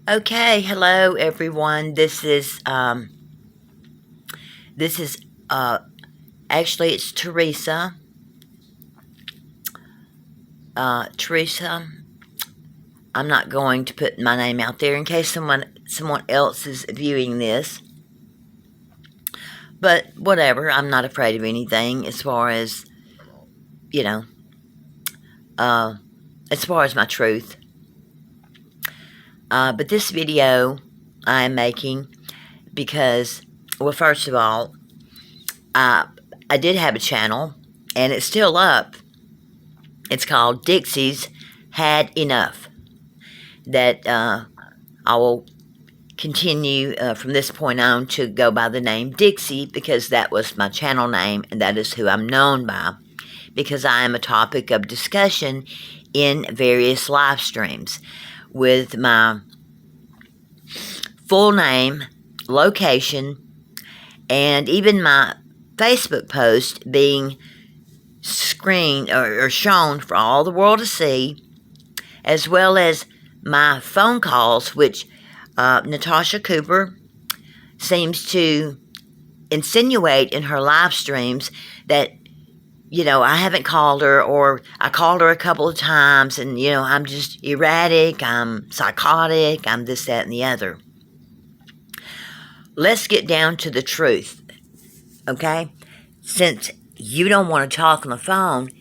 Okay, hello everyone. Actually it's Teresa. Teresa, I'm not going to put my name out there in case someone else is viewing this. But whatever, I'm not afraid of anything as far as, as far as my truth. But this video I am making because, well, first of all, I did have a channel, and it's still up. It's called Dixie's Had Enough. That I will continue from this point on to go by the name Dixie, because that was my channel name, and that is who I'm known by, because I am a topic of discussion in various live streams with my full name, location, and even my Facebook post being screened or shown for all the world to see, as well as my phone calls, which Natasha Cooper seems to insinuate in her live streams that, I haven't called her, or I called her a couple of times, and, I'm just erratic, I'm psychotic, I'm this, that, and the other. Let's get down to the truth, okay? Since you don't want to talk on the phone,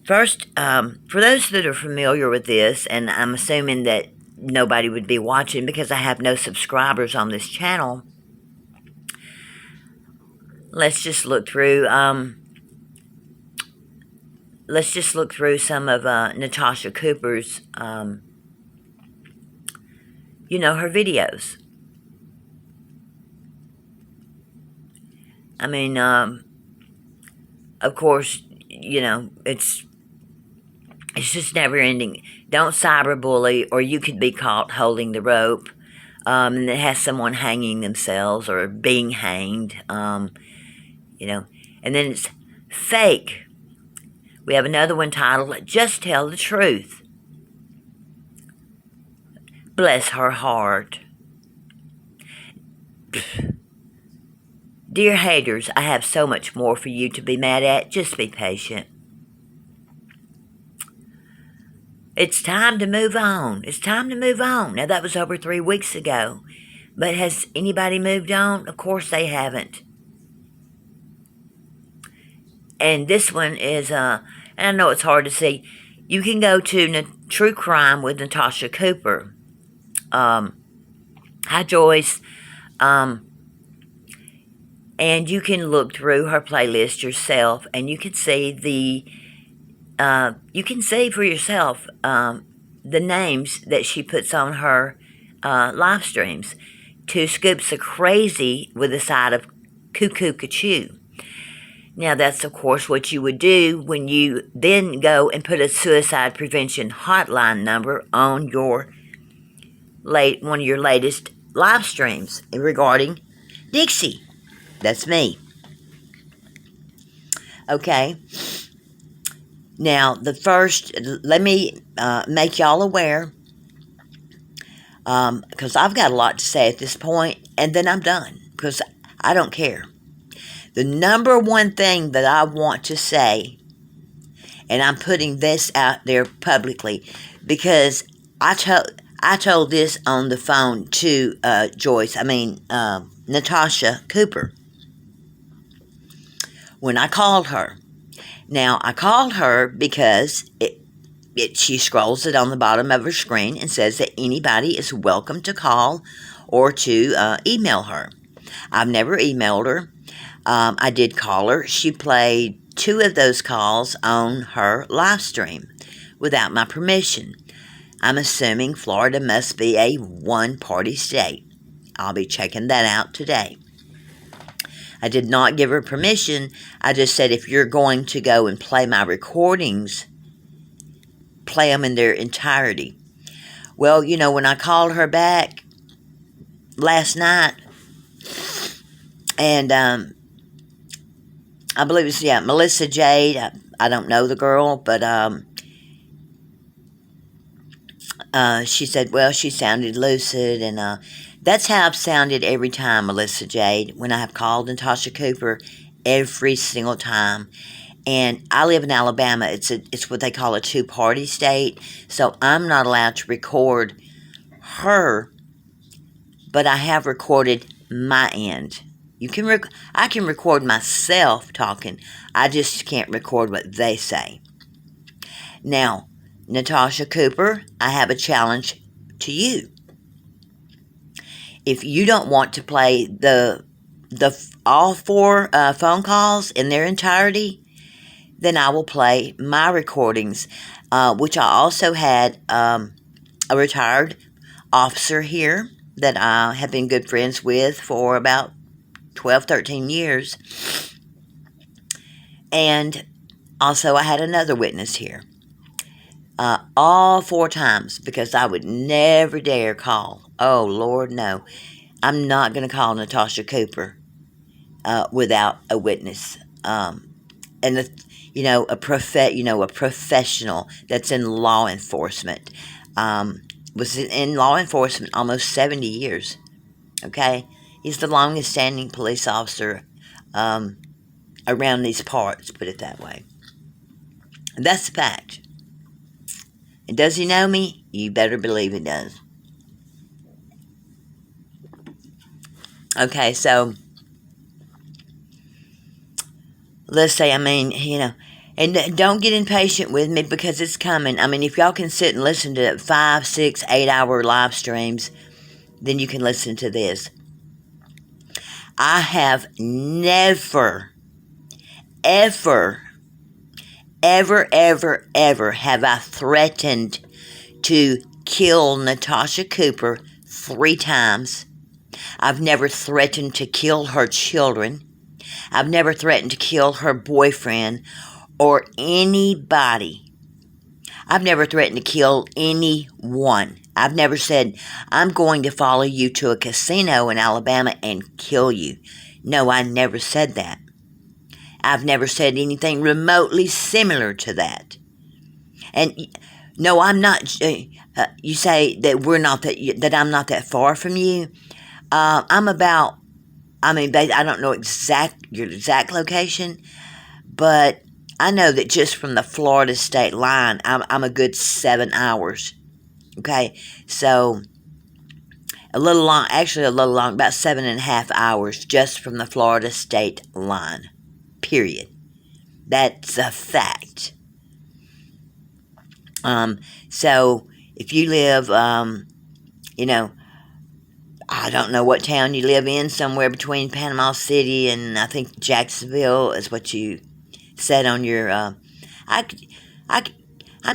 first, for those that are familiar with this, and I'm assuming that nobody would be watching because I have no subscribers on this channel, let's just look through some of Natasha Cooper's, her videos. I mean, of course, it's just never ending. Don't cyberbully, or you could be caught holding the rope, and it has someone hanging themselves or being hanged, and then it's fake. We have another one titled, Just Tell the Truth. Bless her heart. Dear haters, I have so much more for you to be mad at. Just be patient. It's time to move on. It's time to move on. Now, that was over 3 weeks ago. But has anybody moved on? Of course they haven't. And this one is, and I know it's hard to see. You can go to True Crime with Natasha Cooper. Hi, Joyce. And you can look through her playlist yourself, and you can see you can see for yourself the names that she puts on her live streams. 2 scoops of crazy with a side of cuckoo cachoo. Now, that's, of course, what you would do when you then go and put a suicide prevention hotline number on one of your latest live streams regarding Dixie. That's me. Okay. Now, let me make y'all aware, because I've got a lot to say at this point, and then I'm done, because I don't care. The number one thing that I want to say, and I'm putting this out there publicly, because I told this on the phone to Natasha Cooper, when I called her. Now, I called her because she scrolls it on the bottom of her screen and says that anybody is welcome to call or to email her. I've never emailed her. I did call her. She played 2 of those calls on her live stream without my permission. I'm assuming Florida must be a one-party state. I'll be checking that out today. I did not give her permission. I just said, if you're going to go and play my recordings, play them in their entirety. Well, when I called her back last night, and I believe it's, melissajade. I don't know the girl, but she said, well, she sounded lucid, and that's how I've sounded every time, Melissa Jade, when I have called Natasha Cooper, every single time. And I live in Alabama. It's what they call a two-party state, so I'm not allowed to record her, but I have recorded my end. I can record myself talking. I just can't record what they say. Now, Natasha Cooper, I have a challenge to you. If you don't want to play all four phone calls in their entirety, then I will play my recordings, which I also had a retired officer here that I have been good friends with for about 12, 13 years. And also I had another witness here. All 4 times, because I would never dare call. Oh, Lord, no. I'm not going to call Natasha Cooper without a witness. And a professional that's in law enforcement. Was in law enforcement almost 70 years. Okay? He's the longest standing police officer around these parts, put it that way. And that's the fact. And does he know me? You better believe he does. Okay, so let's say, and don't get impatient with me because it's coming. If y'all can sit and listen to 5, 6, 8 hour live streams, then you can listen to this. I have never, ever have I threatened to kill Natasha Cooper 3 times. I've never threatened to kill her children. I've never threatened to kill her boyfriend or anybody. I've never threatened to kill anyone. I've never said, I'm going to follow you to a casino in Alabama and kill you. No, I never said that. I've never said anything remotely similar to that. And no, I'm not. You say that that I'm not that far from you. I'm about. I don't know your exact location, but I know that just from the Florida state line, I'm a good 7 hours. Okay, so a little long, about 7.5 hours just from the Florida state line. Period. That's a fact. So if you live, I don't know what town you live in, somewhere between Panama City and I think Jacksonville is what you said on your, I'm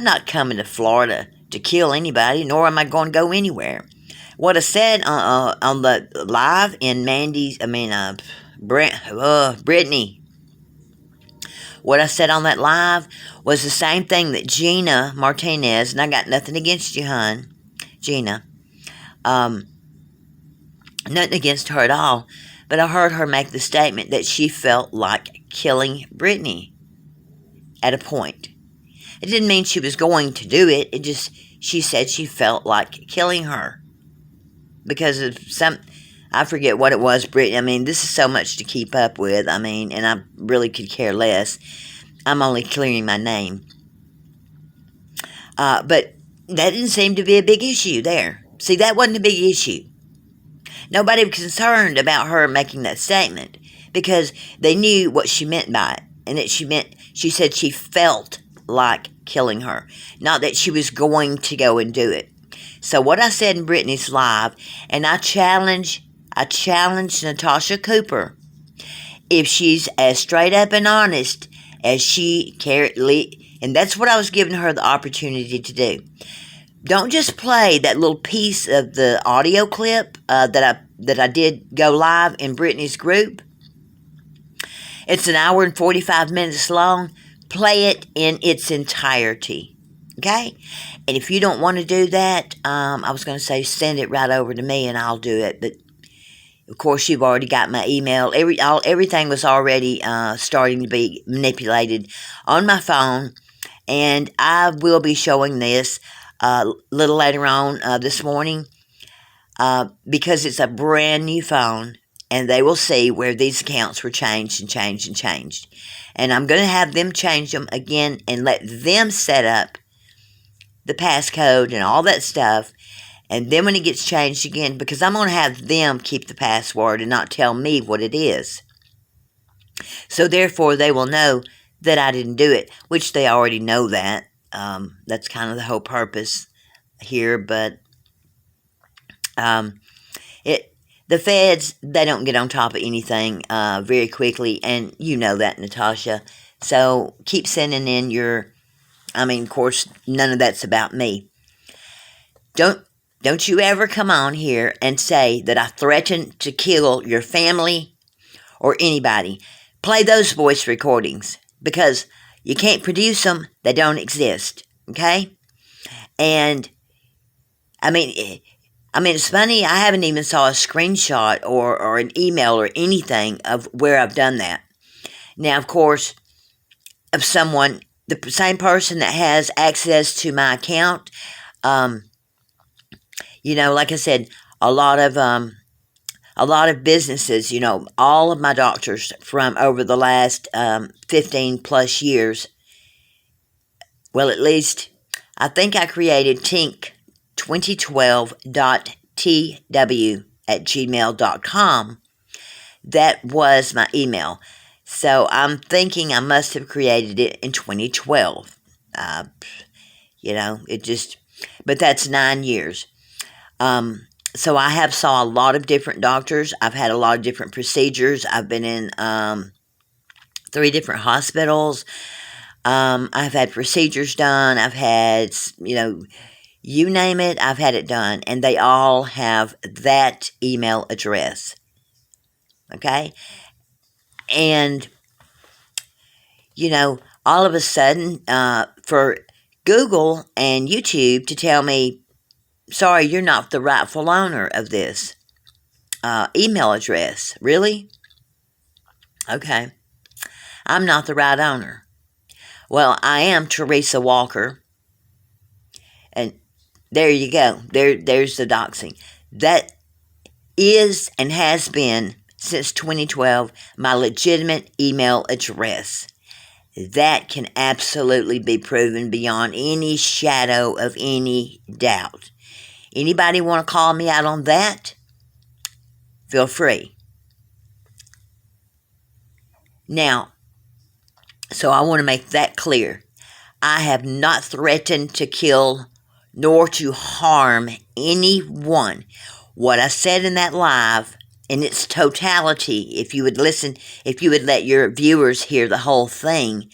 not coming to Florida to kill anybody, nor am I going to go anywhere. What I said on the live in Brittany, what I said on that live was the same thing that Gina Martinez, and I got nothing against you, hon, Gina, nothing against her at all, but I heard her make the statement that she felt like killing Brittany at a point. It didn't mean she was going to do it. She said she felt like killing her because of I forget what it was, Brittany. This is so much to keep up with. And I really could care less. I'm only clearing my name. But that didn't seem to be a big issue there. See, that wasn't a big issue. Nobody was concerned about her making that statement because they knew what she meant by it. And she said she felt like killing her. Not that she was going to go and do it. So what I said in Brittany's live, and I challenge Natasha Cooper, if she's as straight up and honest as she and that's what I was giving her the opportunity to do. Don't just play that little piece of the audio clip that I did go live in Brittany's group. It's an hour and 45 minutes long. Play it in its entirety. Okay? And if you don't want to do that, I was going to say send it right over to me and I'll do it. But, of course, you've already got my email. Everything was already starting to be manipulated on my phone. And I will be showing this a little later on this morning because it's a brand new phone, and they will see where these accounts were changed and changed and changed. And I'm going to have them change them again and let them set up the passcode and all that stuff. And then when it gets changed again, because I'm going to have them keep the password and not tell me what it is. So therefore, they will know that I didn't do it, which they already know that. That's kind of the whole purpose here. But the feds, they don't get on top of anything very quickly, and you know that, Natasha. So keep sending in your, of course, none of that's about me. Don't you ever come on here and say that I threatened to kill your family or anybody. Play those voice recordings, because you can't produce them. They don't exist, okay? And, it's funny, I haven't even saw a screenshot or an email or anything of where I've done that. Now, of course, of someone, the same person that has access to my account, like I said, a lot of businesses, all of my doctors from over the last 15 plus years, well, at least, I think I created tink2012.tw@gmail.com. That was my email. So I'm thinking I must have created it in 2012. But that's 9 years. So I have saw a lot of different doctors. I've had a lot of different procedures. I've been in 3 different hospitals. I've had procedures done. I've had, you name it, I've had it done. And they all have that email address. Okay? And, all of a sudden, for Google and YouTube to tell me, sorry, you're not the rightful owner of this email address. Really? Okay. I'm not the right owner. Well, I am Teresa Walker. And there you go. There's the doxing. That is and has been, since 2012, my legitimate email address. That can absolutely be proven beyond any shadow of any doubt. Anybody want to call me out on that? Feel free. Now, so I want to make that clear. I have not threatened to kill nor to harm anyone. What I said in that live, in its totality, if you would listen, if you would let your viewers hear the whole thing,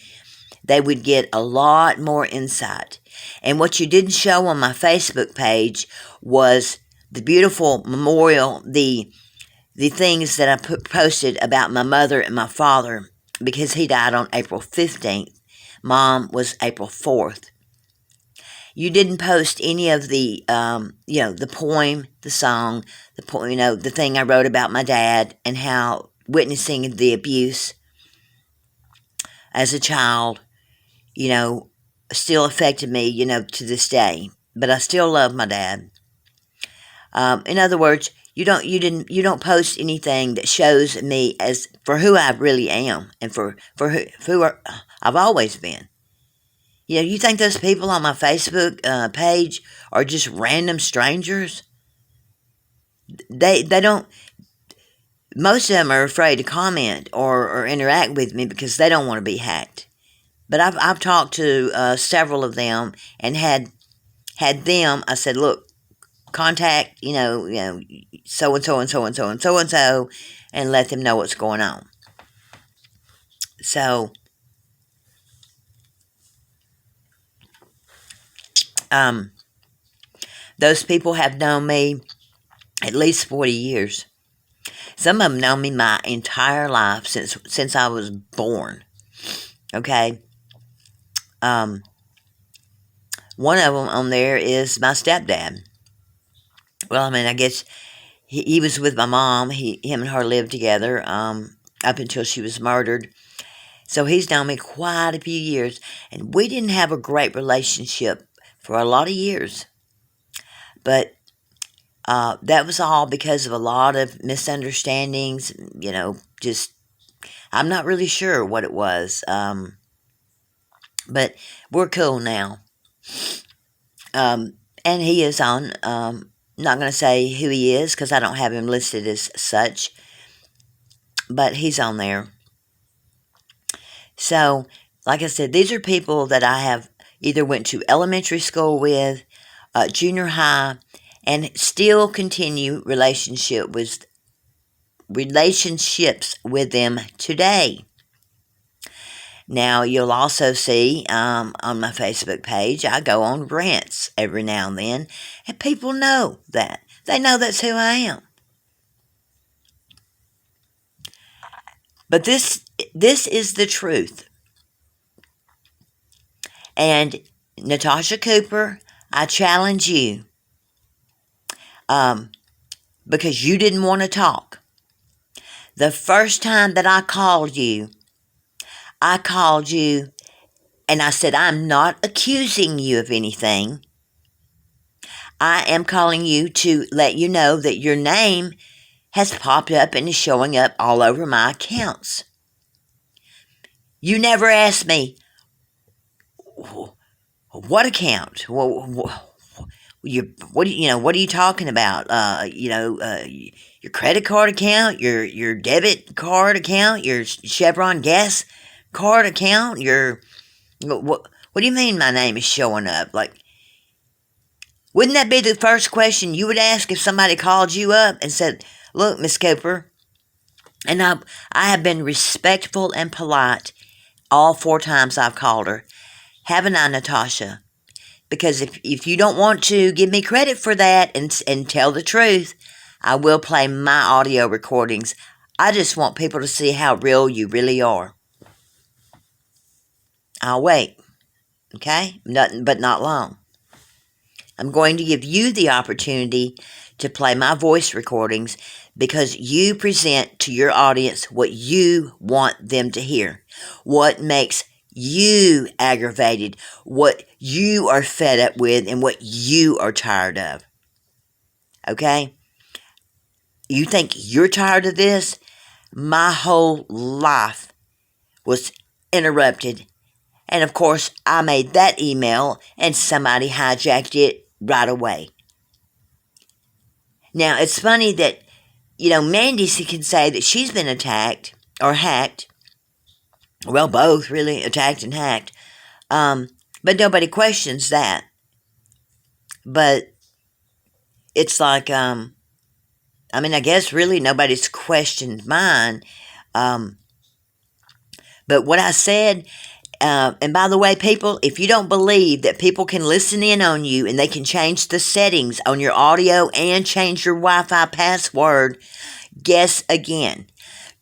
they would get a lot more insight. And what you didn't show on my Facebook page was the beautiful memorial, the things that I posted about my mother and my father, because he died on April 15th. Mom was April 4th. You didn't post any of the, the poem, the song, the thing I wrote about my dad and how witnessing the abuse as a child, still affected me, to this day. But I still love my dad. In other words, you don't post anything that shows me as for who I really am and for who I've always been. You think those people on my Facebook page are just random strangers? They don't. Most of them are afraid to comment or interact with me because they don't want to be hacked. But I've talked to several of them and had them. I said, look, contact so and so and so and so and so and so, and let them know what's going on. So, those people have known me at least 40 years. Some of them know me my entire life since I was born. Okay. One of them on there is my stepdad. Well, I guess he was with my mom. Him and her lived together up until she was murdered. So he's known me quite a few years, and we didn't have a great relationship for a lot of years. But that was all because of a lot of misunderstandings, just, I'm not really sure what it was. But we're cool now. And he is on, not going to say who he is because I don't have him listed as such, but he's on there. So, like I said, these are people that I have either went to elementary school with, junior high, and still continue relationships with them today. Now, you'll also see on my Facebook page, I go on rants every now and then, and people know that. They know that's who I am. But this is the truth. And Natasha Cooper, I challenge you, because you didn't want to talk. The first time that I called you and I said, I'm not accusing you of anything. I am calling you to let you know that your name has popped up and is showing up all over my accounts. You never asked me, what account? What are you talking about? Your credit card account, your debit card account, your Chevron gas card account, what do you mean my name is showing up? Like, wouldn't that be the first question you would ask if somebody called you up and said, look, Miss Cooper, and I have been respectful and polite all 4 times I've called her, haven't I, Natasha? Because if you don't want to give me credit for that and tell the truth, I will play my audio recordings. I just want people to see how real you really are. I'll wait, okay? But not long. I'm going to give you the opportunity to play my voice recordings because you present to your audience what you want them to hear, what makes you aggravated, what you are fed up with, and what you are tired of. Okay? You think you're tired of this? My whole life was interrupted. And of course, I made that email and somebody hijacked it right away. Now, it's funny that, Mandy can say that she's been attacked or hacked. Well, both really, attacked and hacked. But nobody questions that. But it's like, I guess really nobody's questioned mine. But what I said, and by the way, people, if you don't believe that people can listen in on you and they can change the settings on your audio and change your Wi-Fi password, guess again.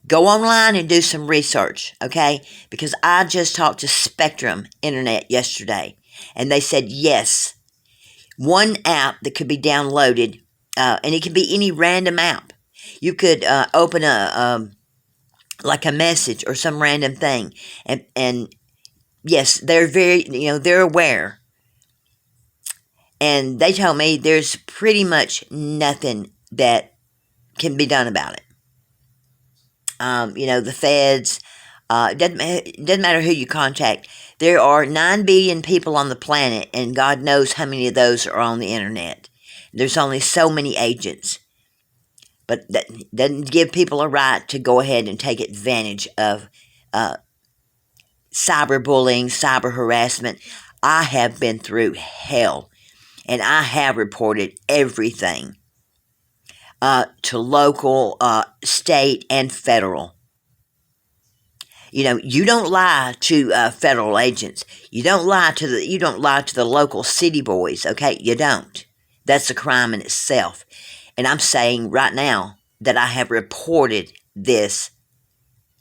Go online and do some research, okay? Because I just talked to Spectrum Internet yesterday, and they said yes. One app that could be downloaded, and it can be any random app. You could open a message or some random thing, and yes, they're they're aware. And they told me there's pretty much nothing that can be done about it. The feds, it doesn't matter who you contact. There are 9 billion people on the planet, and God knows how many of those are on the internet. There's only so many agents. But that doesn't give people a right to go ahead and take advantage of cyberbullying, cyber harassment. I have been through hell, and I have reported everything to local, state, and federal. You don't lie to federal agents. You don't lie to the local city boys. Okay, you don't. That's a crime in itself. And I'm saying right now that I have reported this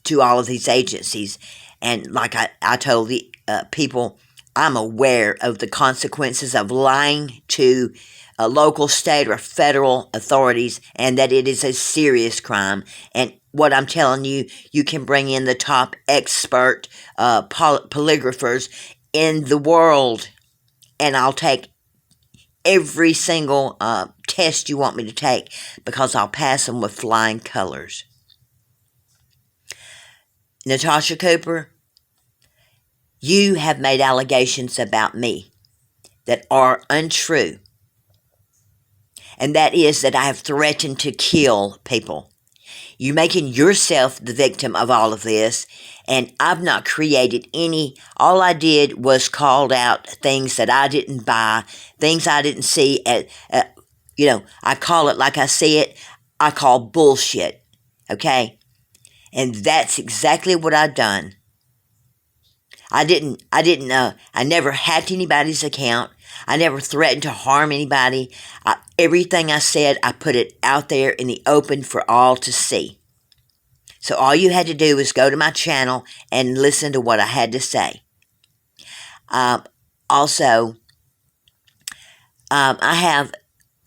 to all of these agencies. And like I told the people, I'm aware of the consequences of lying to local, state, or federal authorities, and that it is a serious crime. And what I'm telling you, you can bring in the top expert polygraphers in the world, and I'll take every single test you want me to take, because I'll pass them with flying colors. Natasha Cooper, you have made allegations about me that are untrue. And that is that I have threatened to kill people. You're making yourself the victim of all of this, and I've not created any. All I did was called out things that I didn't buy, things I didn't see. I call it like I see it. I call bullshit, okay? And that's exactly what I've done. I never hacked anybody's account. I never threatened to harm anybody. Everything I said, I put it out there in the open for all to see. So all you had to do was go to my channel and listen to what I had to say. Also, I have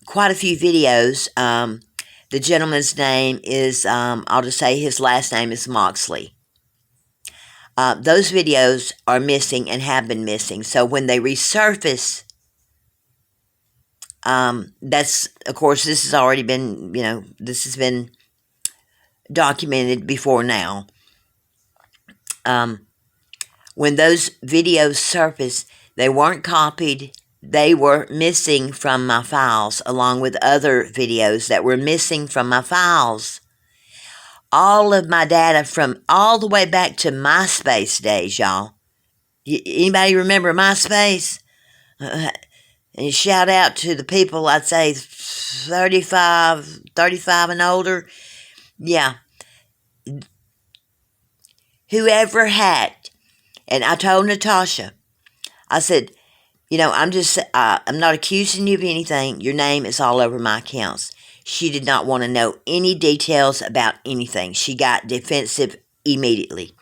quite a few videos. The gentleman's name is, I'll just say his last name is Moxley. Those videos are missing and have been missing. So when they resurface, that's, of course, this has already been, this has been documented before now. When those videos surfaced, they weren't copied. They were missing from my files, along with other videos that were missing from my files. All of my data from all the way back to MySpace days, y'all. Anybody remember MySpace? And shout out to the people, I'd say 35 and older. Yeah. Whoever hacked. And I told Natasha, I said, I'm not accusing you of anything. Your name is all over my accounts. She did not want to know any details about anything. She got defensive immediately.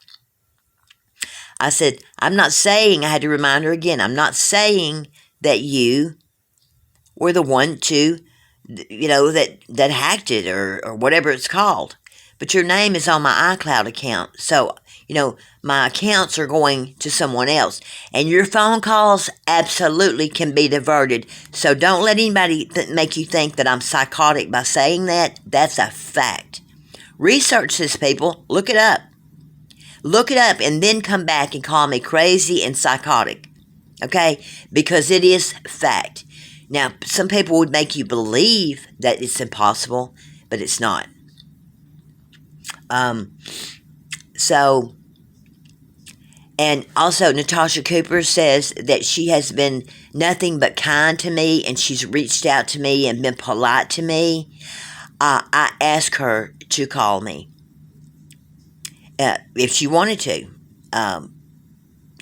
I said, I'm not saying, I had to remind her again, I'm not saying that you were the one to, that hacked it or whatever it's called. But your name is on my iCloud account. So, my accounts are going to someone else. And your phone calls absolutely can be diverted. So don't let anybody make you think that I'm psychotic by saying that. That's a fact. Research this, people. Look it up. Look it up and then come back and call me crazy and psychotic. Okay? Because it is fact. Now, some people would make you believe that it's impossible, but it's not. And also Natasha Cooper says that she has been nothing but kind to me, and she's reached out to me and been polite to me. I asked her to call me if she wanted to. I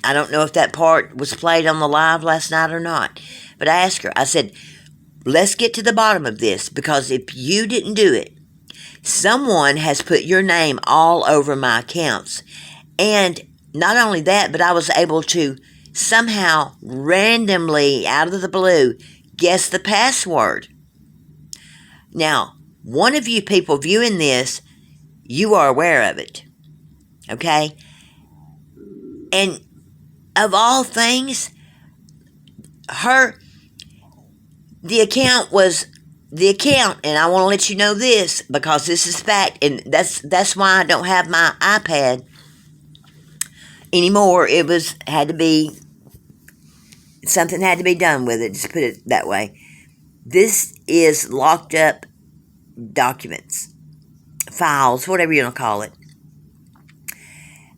don't know if that part was played on the live last night or not, but I asked her, I said, let's get to the bottom of this, because if you didn't do it, someone has put your name all over my accounts. And not only that, but I was able to somehow randomly, out of the blue, guess the password. Now, one of you people viewing this, you are aware of it. Okay? And of all things, the account, and I want to let you know this, because this is fact, and that's why I don't have my iPad anymore. Something had to be done with it, just put it that way. This is locked up documents, files, whatever you want to call it.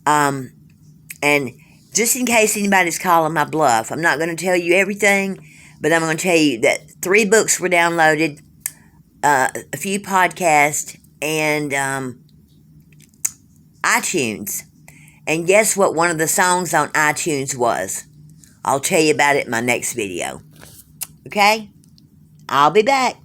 And just in case anybody's calling my bluff, I'm not going to tell you everything, but I'm going to tell you that 3 books were downloaded, a few podcasts, and iTunes. And guess what one of the songs on iTunes was? I'll tell you about it in my next video. Okay? I'll be back.